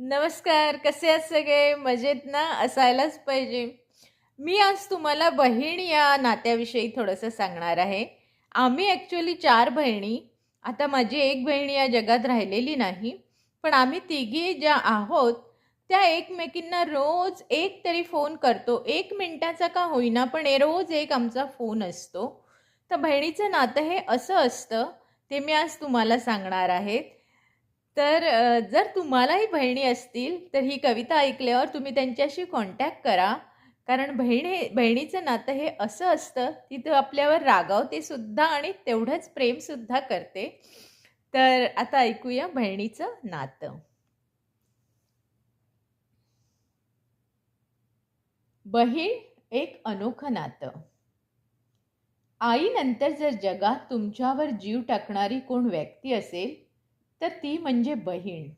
नमस्कार. कसे आहात सगळे? मजेत ना? असायलाच पाहिजे. मी आज तुम्हाला बहीण या नात्याविषयी थोडंसं सांगणार आहे. आम्ही ॲक्चुअली 4 बहिणी. आता माझी एक बहीण या जगात राहिलेली नाही. पण आम्ही तिघी ज्या आहोत, त्या एकमेकींना रोज एक तरी फोन करतो. 1 मिनिटाचा का होईना, पण रोज एक आमचा फोन असतो. तर बहिणीचं नातं हे असं असतं, ते मी आज तुम्हाला सांगणार आहे. तर जर तुम्हालाही बहिणी असतील, तर ही कविता ऐकल्यावर तुम्ही त्यांच्याशी कॉन्टॅक्ट करा. कारण बहिणीचं नातं हे असं असतं, ती तर आपल्यावर रागावते सुद्धा आणि तेवढंच प्रेमसुद्धा करते. तर आता ऐकूया बहिणीचं नातं. बहीण एक अनोखं नातं. आईनंतर जर जगात तुमच्यावर जीव टाकणारी कोण व्यक्ती असेल, तर ती म्हणजे बहीण.